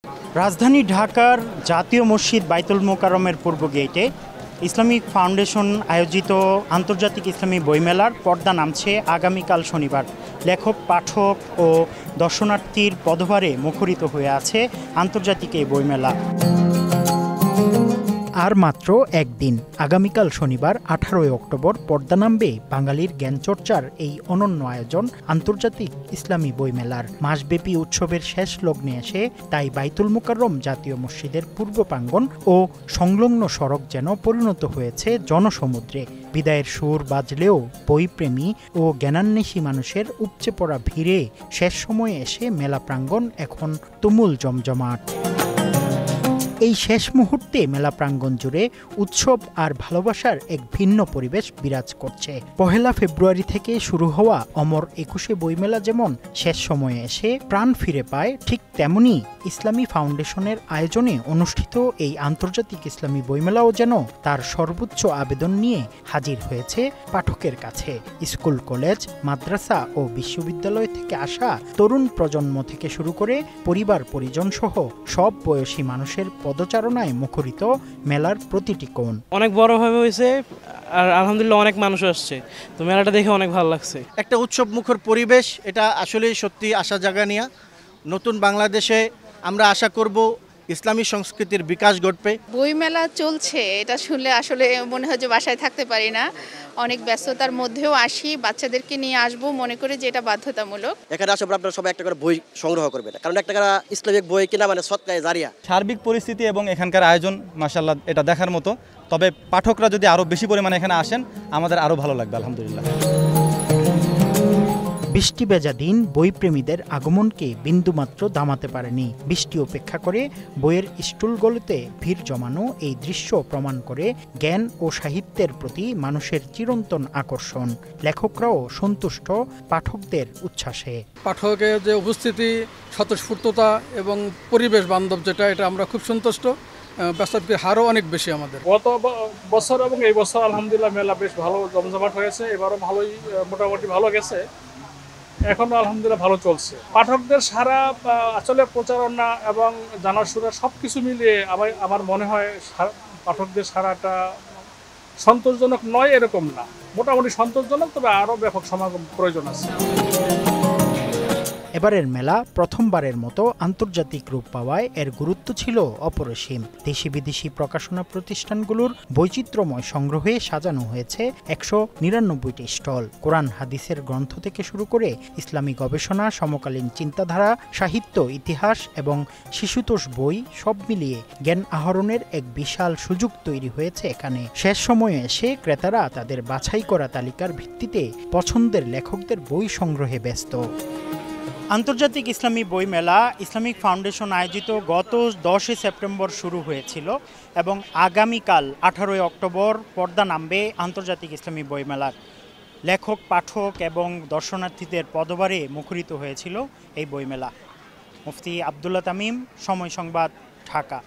রাজধানী ঢাকার জাতীয় মসজিদ বাইতুল মোকাররমের পূর্ব গেটে ইসলামিক ফাউন্ডেশন আয়োজিত আন্তর্জাতিক ইসলামী বইমেলার পর্দা নামছে আগামীকাল শনিবার। লেখক, পাঠক ও দর্শনার্থীর পদভারে মুখরিত হয়ে আছে আন্তর্জাতিক এই বইমেলা। আর মাত্র একদিন, আগামীকাল শনিবার 18 অক্টোবর পর্দা নামবে বাঙালির জ্ঞানচর্চার এই অনন্য আয়োজন আন্তর্জাতিক ইসলামী বইমেলার। মাসব্যাপী উৎসবের শেষ লগ্নে এসে তাই বাইতুল মোকাররম জাতীয় মসজিদের পূর্ব প্রাঙ্গণ ও সংলগ্ন সড়ক যেন পরিণত হয়েছে জনসমুদ্রে। বিদায়ের সুর বাজলেও বইপ্রেমী ও জ্ঞানান্বেষী মানুষের উপচে পড়া ভিড়ে শেষ সময়ে এসে মেলা প্রাঙ্গণ এখন তুমুল জমজমাট। এই শেষ মুহূর্তে মেলা প্রাঙ্গণ জুড়ে উৎসব আর ভালোবাসার এক ভিন্ন পরিবেশ বিরাজ করছে। 1 ফেব্রুয়ারি থেকে শুরু হওয়া অমর 21শে বইমেলা যেমন শেষ সময়ে এসে প্রাণ ফিরে পায়, ঠিক তেমনি ইসলামী ফাউন্ডেশনের আয়োজনে অনুষ্ঠিত এই আন্তর্জাতিক ইসলামী বইমেলাও যেন তার সর্বোচ্চ আবেদন নিয়ে হাজির হয়েছে পাঠকের কাছে। স্কুল, কলেজ, মাদ্রাসা ও বিশ্ববিদ্যালয় থেকে আসা তরুণ প্রজন্ম থেকে শুরু করে পরিবার পরিজন সহ সব বয়সী মানুষের পদচারণায় মুখরিত মেলার প্রতিটি কোণ। অনেক বড়ভাবে হয়েছে আর আলহামদুলিল্লাহ অনেক মানুষ আসছে, তো মেলাটা দেখে অনেক ভালো লাগছে। একটা উৎসব মুখর পরিবেশ, এটা আসলে সত্যি আশা জাগানিয়া। নতুন বাংলাদেশে আমরা আশা করব ইসলামী সংস্কৃতির বিকাশ ঘটবে। বইমেলা চলছে, এটা শুনলে আসলে মনে হয় যে বাসায় থাকতে পারি না। অনেক ব্যস্ততার মধ্যেও আসি, বাচ্চাদেরকে নিয়ে আসবো মনে করে যে এটা বাধ্যতামূলক। এখানে আসলে আপনারা সবাই একটা করে বই সংগ্রহ করবেন, কারণ একটা করে ইসলামিক বই কিনা মানে সৎকায়ে জারিয়া। সার্বিক পরিস্থিতি এবং এখানকার আয়োজন মাশাআল্লাহ এটা দেখার মতো। তবে পাঠকরা যদি আরও বেশি পরিমাণে এখানে আসেন আমাদের আরও ভালো লাগবে আলহামদুলিল্লাহ। বৃষ্টি ভেজা দিন বইপ্রেমীদের আগমনকে বিন্দুমাত্র দামাতে পারেনি। বৃষ্টি উপেক্ষা করে বইয়ের স্টলগুলোতে ভিড় জমানো এই দৃশ্য প্রমাণ করে জ্ঞান ও সাহিত্যের প্রতি মানুষের চিরন্তন আকর্ষণ। লেখকরাও সন্তুষ্ট পাঠকদের উচ্ছ্বাসে। পাঠকের যে উপস্থিতি, স্বতঃস্ফূর্ততা এবং পরিবেশ বান্ধব যেটা, এটা আমরা খুব সন্তুষ্ট। ব্যস্ততার হারও অনেক বেশি আমাদের। গত বছর এবং এই বছর আলহামদুলিল্লাহ মেলা বেশ ভালো জমজমাট হয়েছে, এবারও ভালোই মোটামুটি ভালো গেছে, এখনো আলহামদুলিল্লাহ ভালো চলছে। পাঠকদের সারা আসলে প্রচারণা এবং জানাশোনা সব কিছু মিলিয়ে আমার মনে হয় পাঠকদের সারাটা সন্তোষজনক নয় এরকম না, মোটামুটি সন্তোষজনক, তবে আরও ব্যাপক সমাগম প্রয়োজন আছে। এবারের মেলা প্রথমবারের মতো আন্তর্জাতিক রূপ পাওয়ায় এর গুরুত্ব ছিল অপরিসীম। দেশি বিদেশি প্রকাশনা প্রতিষ্ঠানগুলোর বৈচিত্র্যময় সংগ্রহে সাজানো হয়েছে 199টি স্টল। কোরআন হাদিসের গ্রন্থ থেকে শুরু করে ইসলামী গবেষণা, সমকালীন চিন্তাধারা, সাহিত্য, ইতিহাস এবং শিশুতোষ বই সব মিলিয়ে জ্ঞান আহরণের এক বিশাল সুযোগ তৈরি হয়েছে এখানে। শেষ সময়ে এসে ক্রেতারা তাদের বাছাই করা তালিকার ভিত্তিতে পছন্দের লেখকদের বই সংগ্রহে ব্যস্ত। আন্তর্জাতিক ইসলামী বইমেলা ইসলামিক ফাউন্ডেশন আয়োজিত গত 10 সেপ্টেম্বর শুরু হয়েছিল এবং আগামীকাল 18 অক্টোবর পর্দা নামবে আন্তর্জাতিক ইসলামী বইমেলার। লেখক, পাঠক এবং দর্শনার্থীদের পদভারে মুখরিত হয়েছিল এই বইমেলা। মুফতি আব্দুল্লাহ তামিম, সময় সংবাদ, ঢাকা।